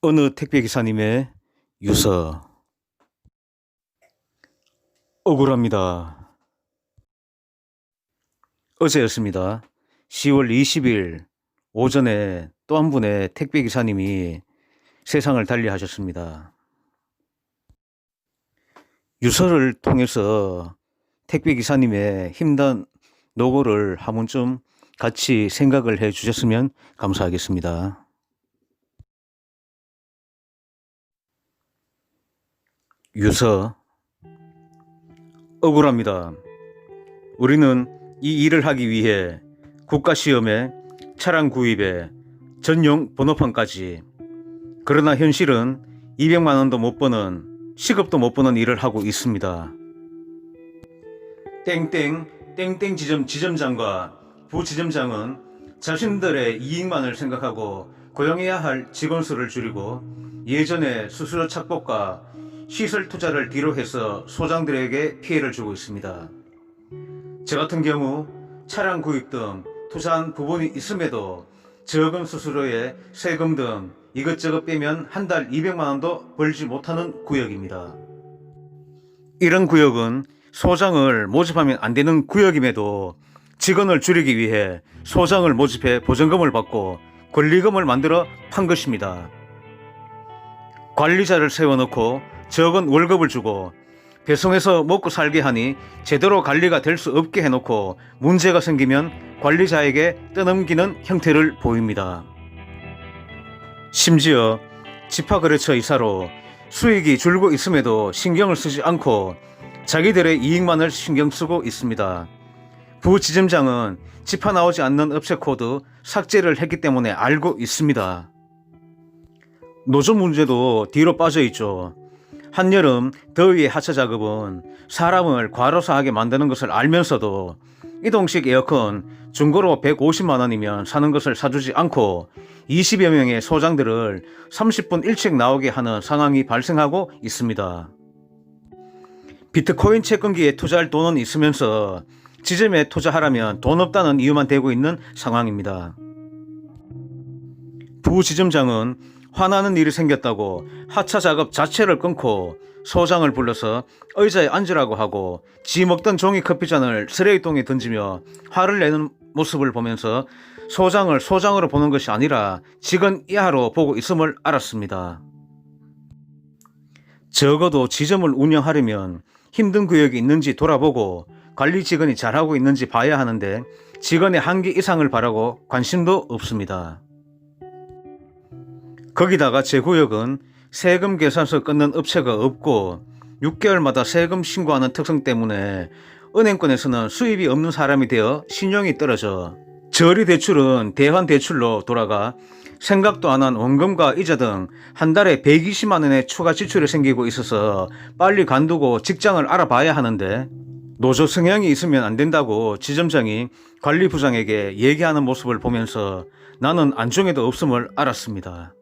어느 택배기사님의 유서. 억울합니다. 어제였습니다. 10월 20일 오전에 또 한 분의 택배기사님이 세상을 달리하셨습니다. 유서를 통해서 택배기사님의 힘든 노고를 한 번쯤 같이 생각을 해 주셨으면 감사하겠습니다. 유서. 억울합니다. 우리는 이 일을 하기 위해 국가시험에 차량 구입에 전용 번호판까지, 그러나 현실은 200만 원도 못 버는, 시급도 못 버는 일을 하고 있습니다. 땡땡 지점장과 부지점장은 자신들의 이익만을 생각하고 고용해야 할 직원 수를 줄이고 예전에 수수료 착복과 시설 투자를 뒤로 해서 소장들에게 피해를 주고 있습니다. 저 같은 경우 차량 구입 등 투자한 부분이 있음에도 적은 수수료에 세금 등 이것저것 빼면 한 달 200만 원도 벌지 못하는 구역입니다. 이런 구역은 소장을 모집하면 안 되는 구역임에도 직원을 줄이기 위해 소장을 모집해 보전금을 받고 권리금을 만들어 판 것입니다. 관리자를 세워놓고 적은 월급을 주고 배송해서 먹고 살게 하니 제대로 관리가 될 수 없게 해놓고 문제가 생기면 관리자에게 떠넘기는 형태를 보입니다. 심지어 지파거래처 이사로 수익이 줄고 있음에도 신경을 쓰지 않고 자기들의 이익만을 신경 쓰고 있습니다. 부지점장은 지파 나오지 않는 업체 코드 삭제를 했기 때문에 알고 있습니다. 노조 문제도 뒤로 빠져 있죠. 한여름 더위의 하차 작업은 사람을 과로사하게 만드는 것을 알면서도 이동식 에어컨 중고로 150만 원이면 사는 것을 사주지 않고 20여 명의 소장들을 30분 일찍 나오게 하는 상황이 발생하고 있습니다. 비트코인 채권기에 투자할 돈은 있으면서 지점에 투자하라면 돈 없다는 이유만 대고 있는 상황입니다. 부지점장은 화나는 일이 생겼다고 하차 작업 자체를 끊고 소장을 불러서 의자에 앉으라고 하고 지 먹던 종이 커피잔을 쓰레기통에 던지며 화를 내는 모습을 보면서 소장을 소장으로 보는 것이 아니라 직원 이하로 보고 있음을 알았습니다. 적어도 지점을 운영하려면 힘든 구역이 있는지 돌아보고 관리 직원이 잘하고 있는지 봐야 하는데 직원의 한계 이상을 바라고 관심도 없습니다. 거기다가 제 구역은 세금 계산서 끊는 업체가 없고 6개월마다 세금 신고하는 특성 때문에 은행권에서는 수입이 없는 사람이 되어 신용이 떨어져 저리 대출은 대환 대출로 돌아가 생각도 안 한 원금과 이자 등 한 달에 120만 원의 추가 지출이 생기고 있어서 빨리 관두고 직장을 알아봐야 하는데 노조 성향이 있으면 안 된다고 지점장이 관리부장에게 얘기하는 모습을 보면서 나는 안중에도 없음을 알았습니다.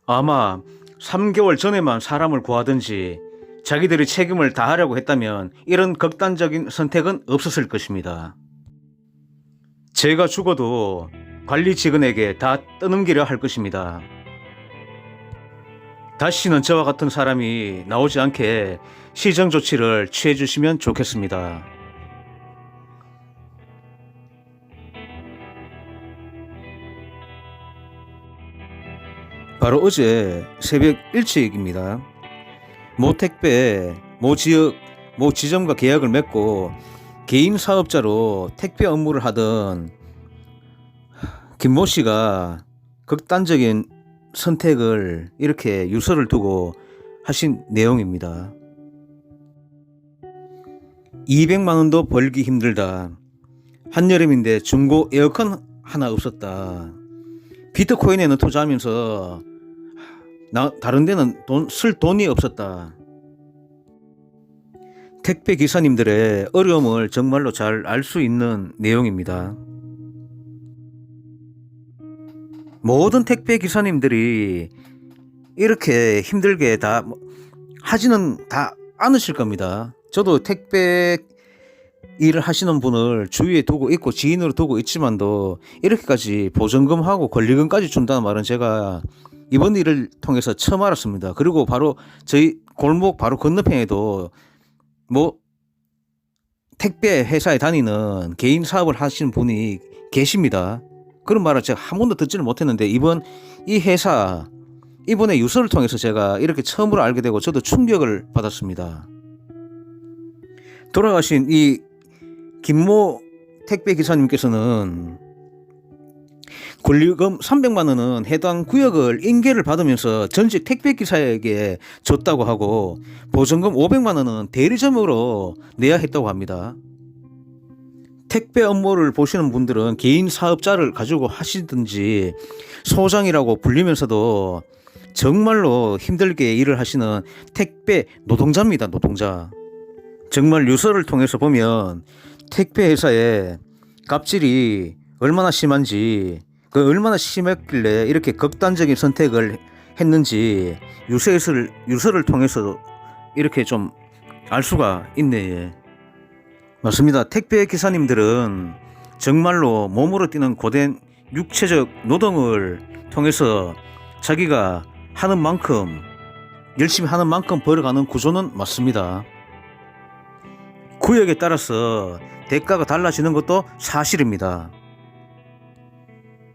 아마 3개월 전에만 사람을 구하든지 자기들이 책임을 다하려고 했다면 이런 극단적인 선택은 없었을 것입니다. 제가 죽어도 관리 직원에게 다 떠넘기려 할 것입니다. 다시는 저와 같은 사람이 나오지 않게 시정 조치를 취해 주시면 좋겠습니다. 바로 어제 새벽 일찍입니다. 모 택배, 모 지역, 모 지점과 계약을 맺고 개인 사업자로 택배 업무를 하던 김모 씨가 극단적인 선택을 이렇게 유서를 두고 하신 내용입니다. 200만 원도 벌기 힘들다. 한여름인데 중고 에어컨 하나 없었다. 비트코인에는 투자하면서 다른 데는 쓸 돈이 없었다. 택배 기사님들의 어려움을 정말로 잘 알 수 있는 내용입니다. 모든 택배 기사님들이 이렇게 힘들게 다 하지는 다 않으실 겁니다. 저도 택배 일을 하시는 분을 주위에 두고 있고 지인으로 두고 있지만도 이렇게까지 보전금하고 권리금까지 준다는 말은 제가 이번 일을 통해서 처음 알았습니다. 그리고 바로 저희 골목 바로 건너편에도 뭐 택배 회사에 다니는 개인 사업을 하시는 분이 계십니다. 그런 말을 제가 한 번도 듣지는 못했는데 이 회사 이번에 유서를 통해서 제가 이렇게 처음으로 알게 되고 저도 충격을 받았습니다. 돌아가신 이 김모 택배 기사님께서는 권리금 300만 원은 해당 구역을 인계를 받으면서 전직 택배 기사에게 줬다고 하고 보증금 500만 원은 대리점으로 내야 했다고 합니다. 택배 업무를 보시는 분들은 개인 사업자를 가지고 하시든지 소장이라고 불리면서도 정말로 힘들게 일을 하시는 택배 노동자입니다. 노동자. 정말 유서를 통해서 보면 택배 회사의 갑질이 얼마나 심한지, 얼마나 심했길래 이렇게 극단적인 선택을 했는지 유서를 통해서 이렇게 좀 알 수가 있네. 맞습니다. 택배 기사님들은 정말로 몸으로 뛰는 고된 육체적 노동을 통해서 자기가 하는 만큼 열심히 하는 만큼 벌어가는 구조는 맞습니다. 구역에 따라서 대가가 달라지는 것도 사실입니다.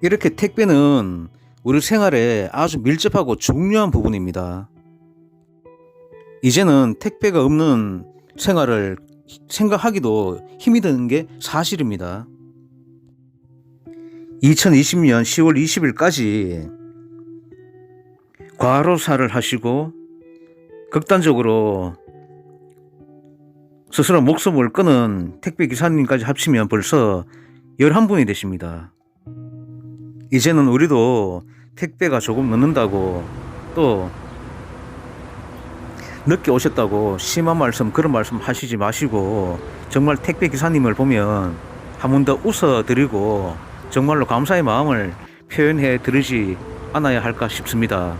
이렇게 택배는 우리 생활에 아주 밀접하고 중요한 부분입니다. 이제는 택배가 없는 생활을 생각하기도 힘이 드는 게 사실입니다. 2020년 10월 20일까지 과로사를 하시고 극단적으로 스스로 목숨을 끊은 택배 기사님까지 합치면 벌써 11분이 되십니다. 이제는 우리도 택배가 조금 늦는다고 또 늦게 오셨다고 심한 말씀 그런 말씀 하시지 마시고 정말 택배 기사님을 보면 한 번 더 웃어드리고 정말로 감사의 마음을 표현해 드리지 않아야 할까 싶습니다.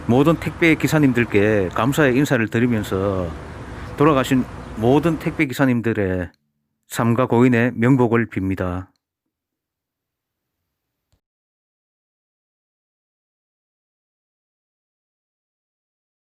모든 택배 기사님들께 감사의 인사를 드리면서 돌아가신 모든 택배 기사님들의 삶과 고인의 명복을 빕니다.